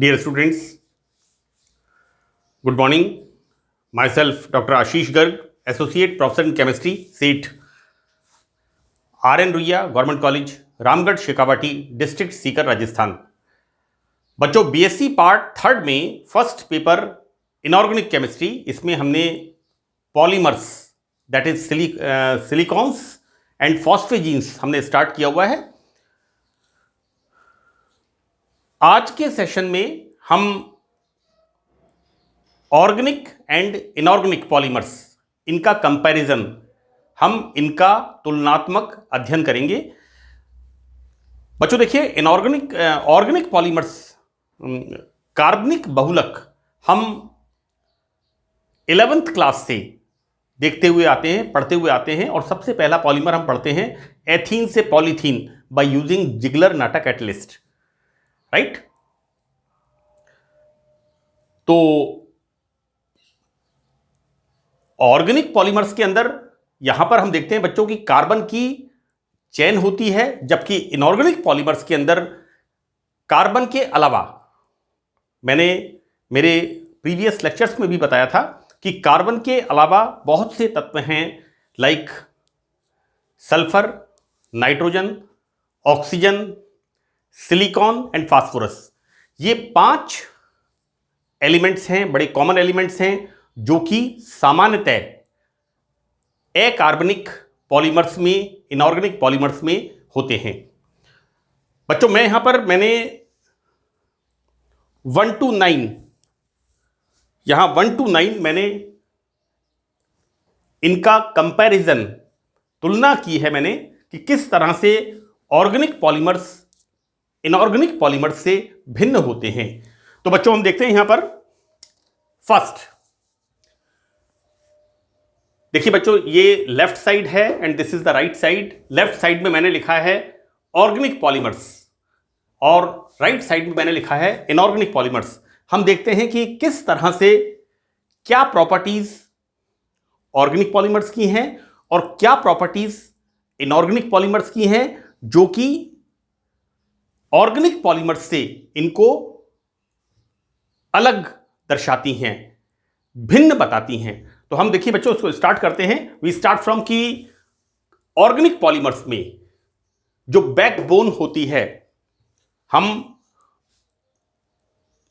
Dear students, good morning. Myself, Dr. Ashish Garg, Associate Professor in Chemistry, SEET, RN Ruia government college, Ramgarh, Shekhawati, district Sikar, Rajasthan. बच्चों, BSc part third में first paper inorganic chemistry, इसमें हमने polymers that is silicones and phosphazenes हमने start किया हुआ है। आज के सेशन में हम ऑर्गेनिक एंड इनऑर्गेनिक पॉलीमर्स, इनका कंपैरिजन, हम इनका तुलनात्मक अध्ययन करेंगे। बच्चों देखिए, इनऑर्गेनिक ऑर्गेनिक पॉलीमर्स, कार्बनिक बहुलक हम 11th क्लास से देखते हुए आते हैं, पढ़ते हुए आते हैं, और सबसे पहला पॉलीमर हम पढ़ते हैं एथीन से polythene by using Ziegler Natta catalyst, right. तो ऑर्गेनिक पॉलीमर्स के अंदर यहां पर हम देखते हैं बच्चों की कार्बन की चेन होती है, जबकि इनऑर्गेनिक पॉलीमर्स के अंदर कार्बन के अलावा, मैंने मेरे प्रीवियस लेक्चर्स में भी बताया था कि कार्बन के अलावा बहुत से तत्व हैं, like sulphur, nitrogen, oxygen, silicon and phosphorus. ये 5 एलिमेंट्स हैं, बड़े कॉमन एलिमेंट्स हैं, जो कि सामान्यतः अकार्बनिक पॉलीमर्स में, इनऑर्गेनिक पॉलीमर्स में होते हैं। बच्चों, मैं यहां पर मैंने 1 to 9, यहां 1 to 9 मैंने इनका कंपैरिजन, तुलना की है मैंने कि किस तरह से ऑर्गेनिक पॉलीमर्स इनऑर्गेनिक पॉलीमर्स से भिन्न होते हैं। तो बच्चों, हम देखते हैं यहां पर फर्स्ट, देखिए बच्चों, ये लेफ्ट साइड है and this is the right side. Left side में मैंने लिखा है ऑर्गेनिक पॉलीमर्स और राइट साइड में मैंने लिखा है इनऑर्गेनिक पॉलीमर्स। हम देखते हैं कि किस तरह से, क्या प्रॉपर्टीज ऑर्गेनिक पॉलीमर्स की हैं और क्या प्रॉपर्टीज इनऑर्गेनिक पॉलीमर्स की हैं, जो कि ऑर्गेनिक पॉलीमर्स से इनको अलग दर्शाती हैं, भिन्न बताती हैं। तो हम देखिए बच्चों, इसको स्टार्ट करते हैं। वी स्टार्ट फ्रॉम कि ऑर्गेनिक पॉलीमर्स में जो बैकबोन होती है, हम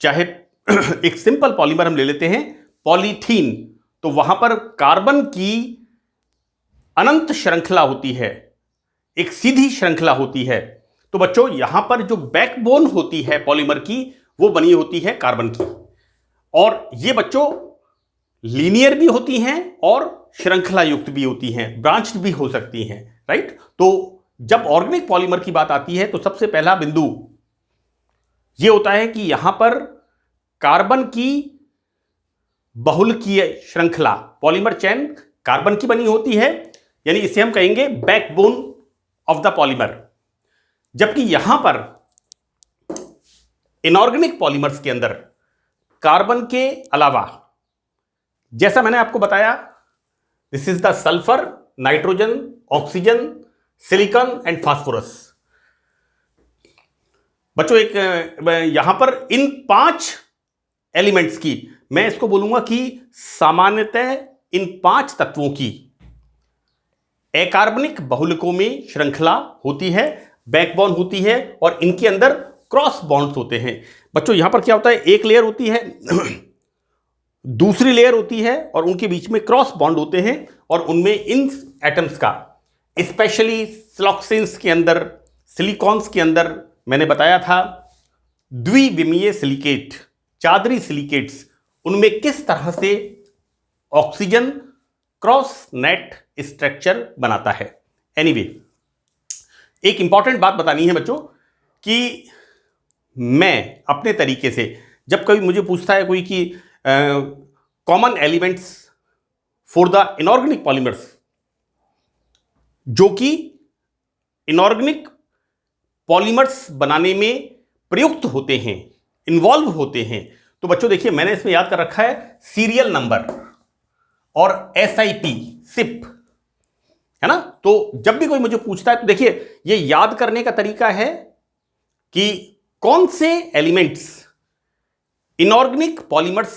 चाहे एक सिंपल पॉलीमर हम ले लेते हैं पॉलीथीन, तो वहां पर कार्बन की अनंत श्रृंखला होती है, एक सीधी श्रृंखला होती है। तो बच्चों, यहां पर जो बैकबोन होती है पॉलीमर की, वो बनी होती है कार्बन की, और ये बच्चों लीनियर भी होती हैं और श्रृंखला युक्त भी होती हैं, ब्रांच्ड भी हो सकती हैं, राइट। तो जब ऑर्गेनिक पॉलीमर की बात आती है तो सबसे पहला बिंदु यह होता है कि यहां पर कार्बन की बहुलकीय श्रृंखला, पॉलीमर चेन कार्बन की बनी होती है, यानी इसे हम कहेंगे बैकबोन ऑफ द पॉलीमर। जबकि यहां पर इनऑर्गेनिक पॉलीमर्स के अंदर कार्बन के अलावा, जैसा मैंने आपको बताया, this is the sulphur, nitrogen, oxygen, silicon and phosphorus. बच्चों, एक यहां पर इन 5 एलिमेंट्स की, मैं इसको बोलूंगा कि सामान्यतः इन 5 तत्वों की अकार्बनिक बहुलकों में श्रृंखला होती है, बैकबोन होती है, और इनके अंदर क्रॉस बॉन्ड्स होते हैं। बच्चों, यहां पर क्या होता है, एक लेयर होती है, दूसरी लेयर होती है, और उनके बीच में क्रॉस बॉन्ड होते हैं, और उनमें इन एटम्स का, स्पेशली सिलॉक्सेंस के अंदर, सिलिकॉन्स के अंदर मैंने बताया था द्विविमीय सिलिकेट, चादरी सिलिकेट्स, उनमें किस तरह से ऑक्सीजन क्रॉस नेट स्ट्रक्चर बनाता है। एनीवे, एक इंपॉर्टेंट बात बतानी है बच्चों कि मैं अपने तरीके से, जब कभी मुझे पूछता है कोई कि common elements for the inorganic polymers, जो कि इनऑर्गेनिक पॉलीमर्स बनाने में प्रयुक्त होते हैं, इन्वॉल्व होते हैं, तो बच्चों देखिए, मैंने इसमें याद कर रखा है सीरियल नंबर और SIP, सिप, है ना। तो जब भी कोई मुझे पूछता है तो देखिए, ये याद करने का तरीका है कि कौन से एलिमेंट्स इनऑर्गेनिक पॉलीमर्स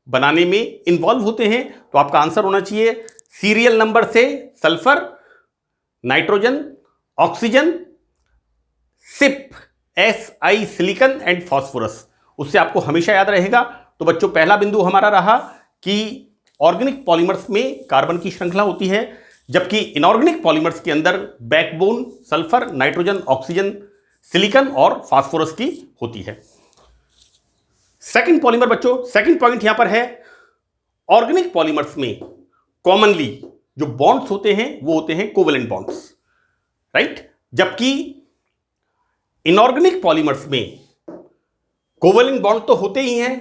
बनाने में इन्वॉल्व होते हैं? तो आपका आंसर होना चाहिए सीरियल नंबर से सल्फर, नाइट्रोजन, ऑक्सीजन, सिप, SI सिलिकॉन एंड फास्फोरस। उससे आपको हमेशा याद रहेगा। तो बच्चों पहला बिंदु हमारा रहा कि ऑर्गेनिक पॉलीमर्स में कार्बन की श्रृंखला होती है, जबकि इनऑर्गेनिक पॉलीमर्स के अंदर backbone sulphur, nitrogen, oxygen, silicon और फास्फोरस की होती है। सेकंड पॉलीमर बच्चों, सेकंड पॉइंट यहां पर है, ऑर्गेनिक पॉलीमर्स में कॉमनली जो बॉन्ड्स होते हैं वो होते हैं कोवेलेंट बॉन्ड्स, राइट? जबकि इनऑर्गेनिक पॉलीमर्स में कोवेलेंट बॉन्ड तो होते ही हैं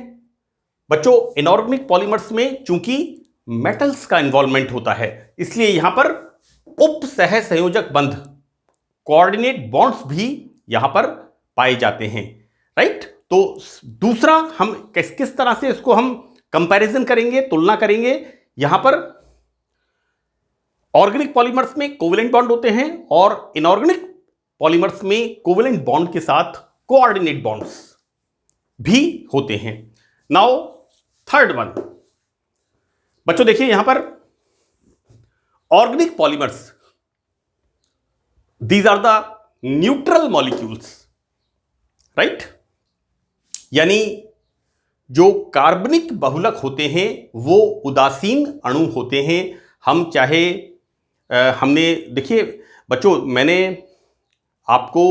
बच्चों। इनऑर्गेनिक पॉलीमर्स में चूंकि मेटल्स का इन्वॉल्वमेंट होता है, इसलिए यहां पर उप सह संयोजक बंध, कोऑर्डिनेट बॉन्ड्स भी यहां पर पाए जाते हैं, राइट? तो दूसरा हम किस तरह से इसको हम कंपैरिजन करेंगे, तुलना करेंगे। यहां पर ऑर्गेनिक पॉलीमर्स में कोवेलेंट बॉन्ड होते हैं और इनऑर्गेनिक पॉलीमर्स में कोवेलेंट बॉन्ड के साथ कोऑर्डिनेट बॉन्ड्स भी होते हैं। नाउ थर्ड वन बच्चों, देखिए यहां पर organic polymers, these are the neutral molecules, right? यानी जो कार्बनिक बहुलक होते हैं वो उदासीन अणु होते हैं। हम चाहे हमने देखिए बच्चों, मैंने आपको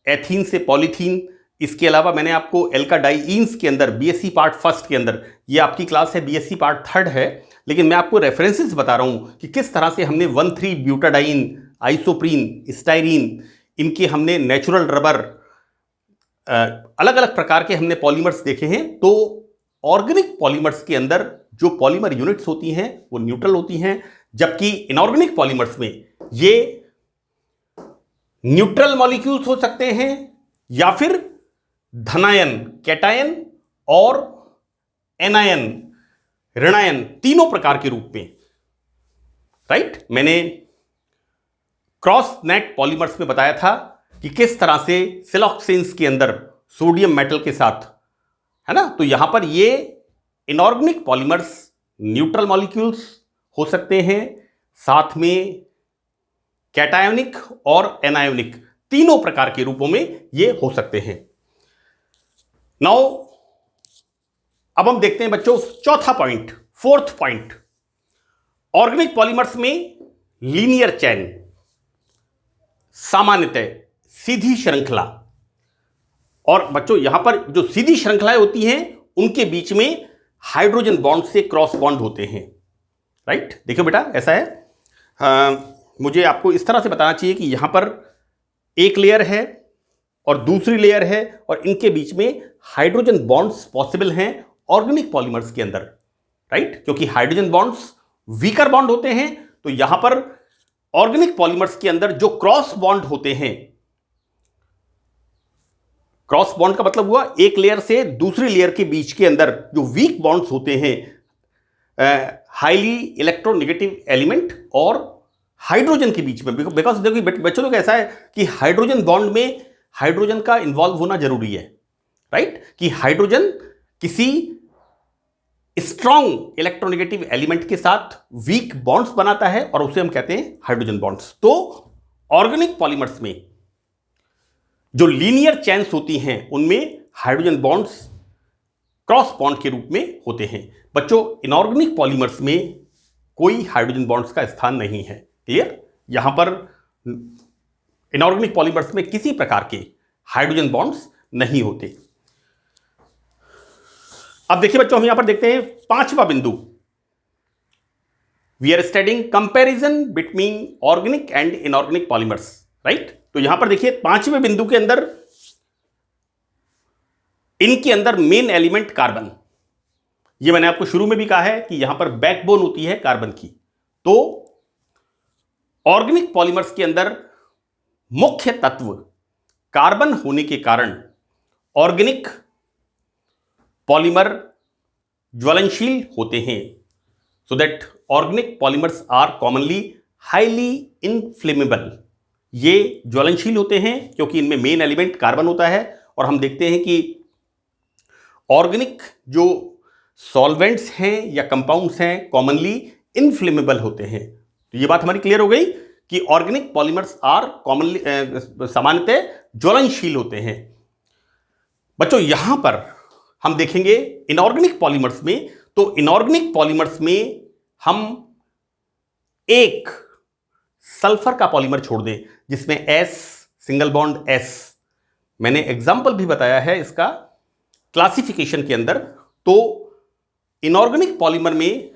एथीन से पॉलीथीन, इसके अलावा मैंने आपको एल्काडाइंस के अंदर बीएससी पार्ट फर्स्ट के अंदर, ये आपकी क्लास है बीएससी पार्ट थर्ड है, लेकिन मैं आपको रेफरेंसेस बता रहा हूं कि किस तरह से हमने 1,3-ब्यूटाडाइन, आइसोप्रीन, स्टाइरीन, इनके हमने नेचुरल रबर, अलग अलग प्रकार के हमने पॉलीमर्स देखे हैं। तो ऑर्गेनिक पॉलीमर्स के अंदर जो पॉलीमर यूनिट्स होती हैं वो न्यूट्रल होती हैं, जबकि इनऑर्गेनिक पॉलीमर्स में ये न्यूट्रल मॉलिक्यूल्स हो सकते हैं या फिर धनायन, कैटायन और एनायन, ऋणायन, तीनों प्रकार के रूप में, राइट? मैंने क्रॉस नेट पॉलीमर्स में बताया था कि किस तरह से सिलोक्सेन्स के अंदर सोडियम मेटल के साथ, है ना? तो यहां पर ये इनऑर्गेनिक पॉलीमर्स न्यूट्रल मॉलिक्यूल्स हो सकते हैं, साथ में कैटायोनिक और एनायोनिक, तीनों प्रकार के रूपों में ये हो सकते हैं। नाउ अब हम देखते हैं बच्चों चौथा point, fourth point, organic polymers में लीनियर चेन, सामान्यतः सीधी श्रृंखला। और बच्चों यहां पर जो सीधी श्रृंखलाएं होती हैं उनके बीच में हाइड्रोजन बॉन्ड से क्रॉस बॉन्ड होते हैं, राइट? देखिए बेटा ऐसा है, मुझे आपको इस तरह से बताना चाहिए कि यहां पर एक लेयर है और दूसरी लेयर है और इनके बीच में हाइड्रोजन बॉन्ड्स पॉसिबल हैं ऑर्गेनिक पॉलीमर्स के अंदर, राइट? क्योंकि हाइड्रोजन बॉन्ड्स वीकर बॉन्ड होते हैं। तो यहां पर ऑर्गेनिक पॉलीमर्स के अंदर जो क्रॉस बॉन्ड होते हैं, क्रॉस बॉन्ड का मतलब हुआ एक लेयर से दूसरी लेयर के बीच के अंदर जो वीक बॉन्ड्स होते हैं, हाईली इलेक्ट्रोनेगेटिव एलिमेंट और हाइड्रोजन के बीच में, बिकॉज देखिए बच्चों लोग ऐसा है कि हाइड्रोजन बॉन्ड में हाइड्रोजन का इन्वॉल्व होना जरूरी है, राइट? कि हाइड्रोजन किसी स्ट्रॉन्ग इलेक्ट्रोनेगेटिव एलिमेंट के साथ वीक बॉन्ड्स बनाता है और उसे हम कहते हैं हाइड्रोजन बॉन्ड्स। तो ऑर्गेनिक पॉलीमर्स में जो लीनियर चेन्स होती हैं उनमें हाइड्रोजन बॉन्ड्स क्रॉस बॉन्ड के रूप में होते हैं। बच्चों इनऑर्गेनिक पॉलीमर्स में कोई हाइड्रोजन बॉन्ड्स का स्थान नहीं है, क्लियर? यहां पर इनऑर्गेनिक पॉलीमर्स में किसी प्रकार के हाइड्रोजन बॉन्ड्स नहीं होते। अब देखिए बच्चों, हम यहां पर देखते हैं पांचवा बिंदु, we are studying comparison between organic and inorganic polymers, right? तो यहां पर देखिए पांचवें बिंदु के अंदर इनके अंदर मेन एलिमेंट कार्बन, ये मैंने आपको शुरू में भी कहा है कि यहां पर बैकबोन होती है कार्बन की। तो ऑर्गेनिक पॉलीमर्स के अंदर मुख्य तत्व कार्बन होने के कारण ऑर्गेनिक पॉलीमर ज्वलनशील होते हैं, so that organic polymers are commonly highly inflammable. ये ज्वलनशील होते हैं क्योंकि इनमें मेन एलिमेंट कार्बन होता है। और हम देखते हैं कि ऑर्गेनिक जो सॉल्वेंट्स हैं या कंपाउंड्स हैं कॉमनली इनफ्लेमेबल होते हैं। तो ये बात हमारी क्लियर हो गई कि ऑर्गेनिक पॉलीमर्स आर कॉमनली सामान्यतः ज्वलनशील होते हैं। बच्चों यहां पर हम देखेंगे इनऑर्गेनिक पॉलीमर्स में, तो इनऑर्गेनिक पॉलीमर्स में हम एक सल्फर का पॉलीमर छोड़ दें जिसमें S सिंगल बॉन्ड S, मैंने एग्जाम्पल भी बताया है इसका क्लासिफिकेशन के अंदर। तो इनऑर्गेनिक पॉलीमर में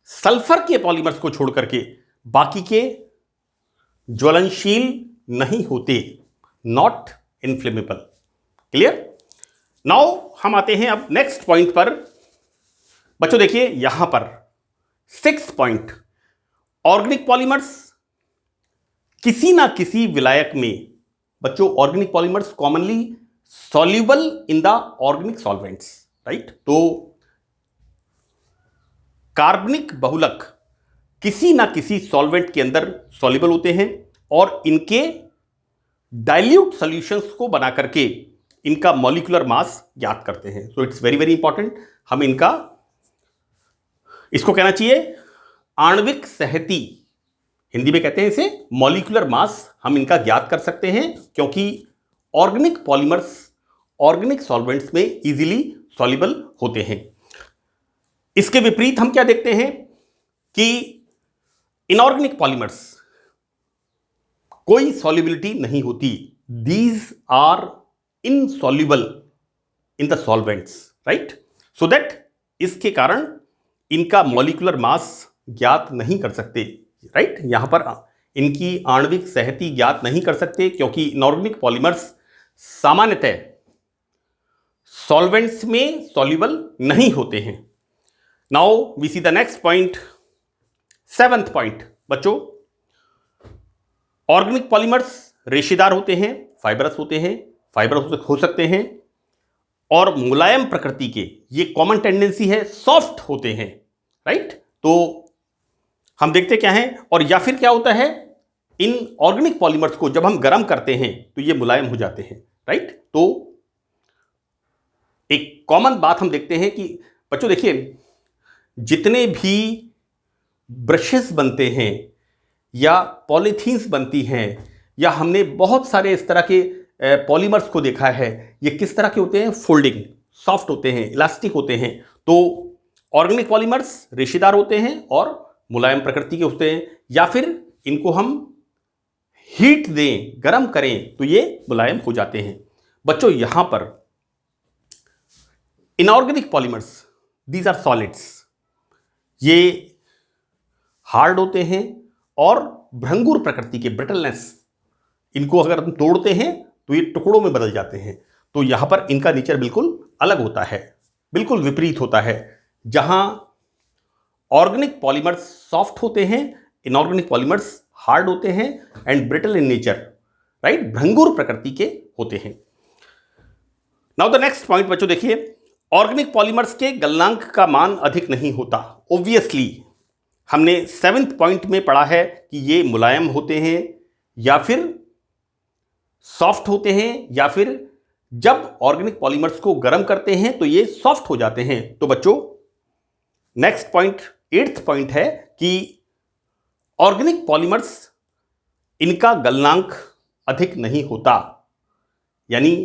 सल्फर के पॉलीमर्स को छोड़ करके बाकी के ज्वलनशील नहीं होते, नॉट इनफ्लेमेबल। क्लियर? नाउ हम आते हैं अब नेक्स्ट पॉइंट पर। बच्चों देखिए यहां पर 6th पॉइंट, ऑर्गेनिक पॉलीमर्स किसी ना किसी विलायक में, बच्चों organic polymers commonly soluble in the organic solvents, right. तो कार्बनिक बहुलक किसी ना किसी सॉल्वेंट के अंदर सॉल्यूबल होते हैं और इनके डाइल्यूट सॉल्यूशंस को बना करके इनका मॉलिक्यूलर मास ज्ञात करते हैं। So it's very very important, हम इनका, इसको कहना चाहिए आणविक सहती, हिंदी में कहते हैं इसे मॉलिक्यूलर मास, हम इनका ज्ञात कर सकते हैं क्योंकि ऑर्गेनिक पॉलीमर्स ऑर्गेनिक सॉल्वेंट्स में इजीली सॉल्युबल होते हैं। इसके विपरीत हम क्या देखते हैं कि इनऑर्गेनिक पॉलीमर्स कोई सॉल्युबिलिटी नहीं होती, these are insoluble in the solvents, right. So that इसके कारण इनका मॉलिक्यूलर मास ज्ञात नहीं कर सकते, राइट। यहां पर इनकी आणविक सहती ज्ञात नहीं कर सकते क्योंकि इनऑर्गेनिक पॉलीमर्स सामान्यतः सॉल्वेंट्स में सॉल्युबल नहीं होते हैं। Now we see the next point, 7th point. बच्चों ऑर्गेनिक पॉलीमर्स रेशेदार होते हैं, फाइबरस होते हैं, फाइबर हो सकते हैं और मुलायम प्रकृति के, ये कॉमन टेंडेंसी है, सॉफ्ट होते हैं, राइट। तो हम देखते क्या है, और या फिर क्या होता है, इन ऑर्गेनिक पॉलीमर्स को जब हम गर्म करते हैं तो ये मुलायम हो जाते हैं, राइट। तो एक कॉमन बात हम देखते हैं कि बच्चों देखिए जितने भी ब्रशेस बनते हैं या पॉलीथीन्स बनती हैं या हमने बहुत सारे इस तरह के पॉलीमर्स को देखा है, ये किस तरह के होते हैं, फोल्डिंग, सॉफ्ट होते हैं, इलास्टिक होते हैं। तो ऑर्गेनिक पॉलीमर्स रेशेदार होते हैं और मुलायम प्रकृति के होते हैं, या फिर इनको हम हीट दें, गर्म करें तो ये मुलायम हो जाते हैं। बच्चों यहां पर inorganic polymers, these are solids, ये हार्ड होते हैं और भंगुर प्रकृति के, ब्रिटलनेस, इनको अगर हम तोड़ते हैं तो ये टुकड़ों में बदल जाते हैं। तो यहां पर इनका नेचर बिल्कुल अलग होता है, बिल्कुल विपरीत होता है। जहां ऑर्गेनिक पॉलीमर्स सॉफ्ट होते हैं, इनऑर्गेनिक पॉलीमर्स हार्ड होते हैं and brittle in nature, right, भंगुर प्रकृति के होते हैं। नाउ द नेक्स्ट पॉइंट बच्चों देखिए, ऑर्गेनिक पॉलीमर्स के गलनांक का मान अधिक नहीं होता। ऑब्वियसली हमने 7th पॉइंट में पढ़ा है कि ये मुलायम होते हैं या फिर सॉफ्ट होते हैं, या फिर जब ऑर्गेनिक पॉलीमर्स को गर्म करते हैं तो ये सॉफ्ट हो जाते हैं। तो बच्चों नेक्स्ट पॉइंट 8th पॉइंट है कि ऑर्गेनिक पॉलीमर्स, इनका गलनांक अधिक नहीं होता, यानी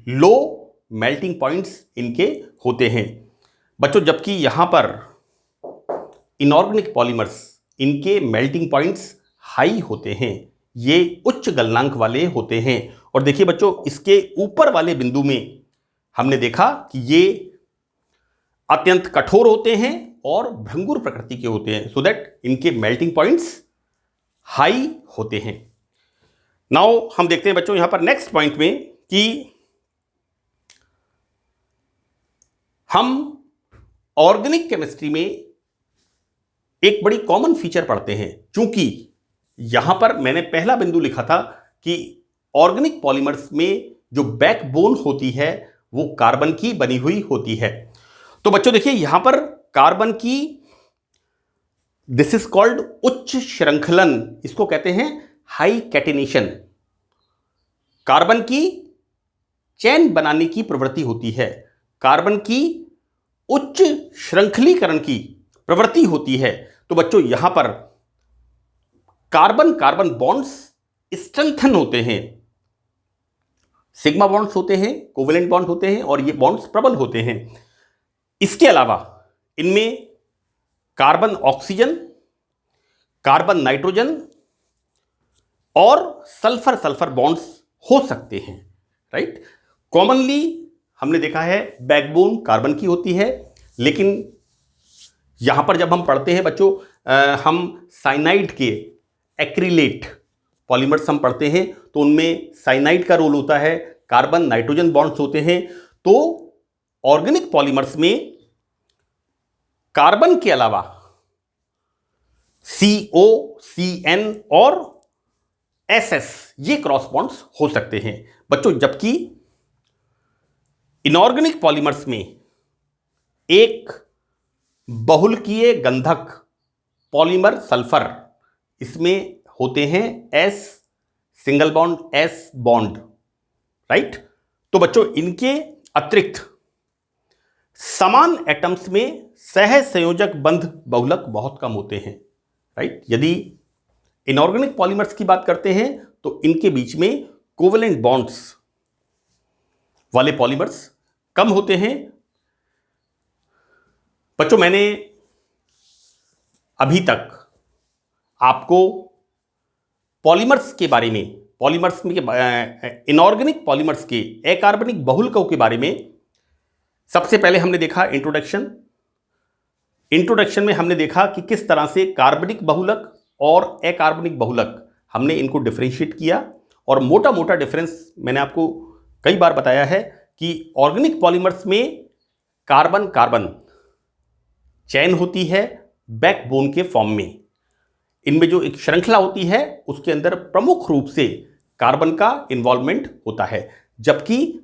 लो मेल्टिंग पॉइंट्स इनके होते हैं। बच्चों जबकि यहां पर इनऑर्गेनिक पॉलीमर्स, इनके मेल्टिंग पॉइंट्स हाई होते हैं, ये उच्च गलनांक वाले होते हैं। और देखिए बच्चों इसके ऊपर वाले बिंदु में हमने देखा कि ये अत्यंत कठोर होते हैं और भंगुर प्रकृति के होते हैं, सो दैट इनके मेल्टिंग पॉइंट्स हाई होते हैं। नाउ हम देखते हैं बच्चों यहां पर नेक्स्ट पॉइंट में कि हम ऑर्गेनिक केमिस्ट्री में एक बड़ी कॉमन फीचर पढ़ते हैं। चूंकि यहां पर मैंने पहला बिंदु लिखा था कि ऑर्गेनिक पॉलीमर्स में जो बैकबोन होती है वो कार्बन की बनी हुई होती है। तो बच्चों देखिए यहां पर कार्बन की, दिस इज कॉल्ड उच्च श्रृंखलन, इसको कहते हैं हाई कैटेनेशन। कार्बन की चेन बनाने की प्रवृत्ति होती है, कार्बन की उच्च श्रृंखलीकरण की प्रवृत्ति होती है। तो बच्चों यहां पर कार्बन कार्बन बॉन्ड्स स्ट्रेंथन होते हैं, सिग्मा बॉन्ड्स होते हैं, कोवेलेंट बॉन्ड होते हैं और ये बॉन्ड्स प्रबल होते हैं। इसके अलावा इनमें कार्बन ऑक्सीजन, कार्बन नाइट्रोजन और सल्फर सल्फर बॉन्ड्स हो सकते हैं, राइट। कॉमनली हमने देखा है बैकबोन कार्बन की होती है, लेकिन यहां पर जब हम पढ़ते हैं बच्चों हम साइनाइड के एक्रिलेट पॉलीमर्स हम पढ़ते हैं तो उनमें साइनाइड का रोल होता है, कार्बन नाइट्रोजन बॉन्ड्स होते हैं। तो ऑर्गेनिक पॉलीमर्स में कार्बन के अलावा CO, CN और SS ये क्रॉस बॉन्ड्स हो सकते हैं बच्चों। जबकि इनऑर्गेनिक पॉलीमर्स में एक बहुलकीय गंधक पॉलीमर सल्फर, इसमें होते हैं S single bond S bond, right. तो बच्चों इनके अतिरिक्त समान एटम्स में सह संयोजक बंध बहुलक बहुत कम होते हैं, राइट। यदि इनऑर्गेनिक पॉलीमर्स की बात करते हैं तो इनके बीच में कोवेलेंट बॉन्ड्स वाले पॉलीमर्स कम होते हैं। बच्चों मैंने अभी तक आपको पॉलीमर्स के बारे में, पॉलीमर्स में इनऑर्गेनिक पॉलीमर्स के अकार्बनिक बहुलकों के बारे में सबसे पहले हमने देखा इंट्रोडक्शन में हमने देखा कि किस तरह से कार्बनिक बहुलक और अकार्बनिक बहुलक हमने इनको डिफरेंशिएट किया। और मोटा मोटा डिफरेंस मैंने आपको कई बार बताया है कि ऑर्गेनिक पॉलीमर्स में कार्बन कार्बन चैन होती है बैकबोन के फॉर्म में। इनमें जो एक श्रृंखला होती है उसके अंदर प्रमुख रूप से कार्बन का इन्वॉल्वमेंट होता है, जबकि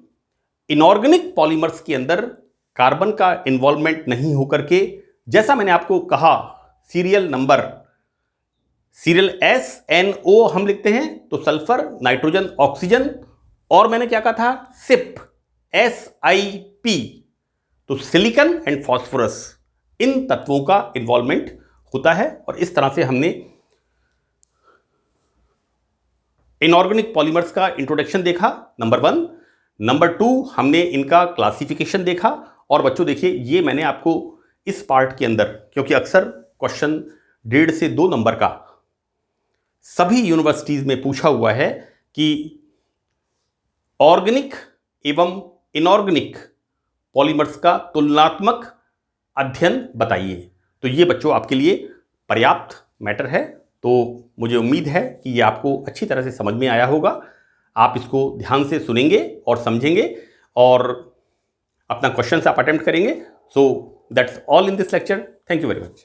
इनऑर्गेनिक पॉलीमर्स के अंदर कार्बन का इन्वॉल्वमेंट नहीं होकर के, जैसा मैंने आपको कहा सीरियल SNO हम लिखते हैं तो सल्फर नाइट्रोजन ऑक्सीजन, और मैंने क्या कहा था SIP SIP तो सिलिकॉन एंड फास्फोरस, इन तत्वों का इन्वॉल्वमेंट होता है। और इस तरह से हमने इनऑर्गेनिक पॉलीमर्स का इंट्रोडक्शन देखा, नंबर 1। नंबर 2 हमने इनका क्लासिफिकेशन देखा। और बच्चों देखिए ये मैंने आपको इस पार्ट के अंदर, क्योंकि अक्सर क्वेश्चन 1.5 से 2 नंबर का सभी यूनिवर्सिटीज में पूछा हुआ है कि ऑर्गेनिक एवं इनऑर्गेनिक पॉलीमर्स का तुलनात्मक अध्ययन बताइए। तो ये बच्चों आपके लिए पर्याप्त मैटर है। तो मुझे उम्मीद है कि ये आपको अच्छी तरह से समझ में आया होगा। आप इसको ध्यान से सुनेंगे और समझेंगे और अपना क्वेश्चन आप अटेम्प्ट करेंगे। So that's all in this lecture. Thank you very much.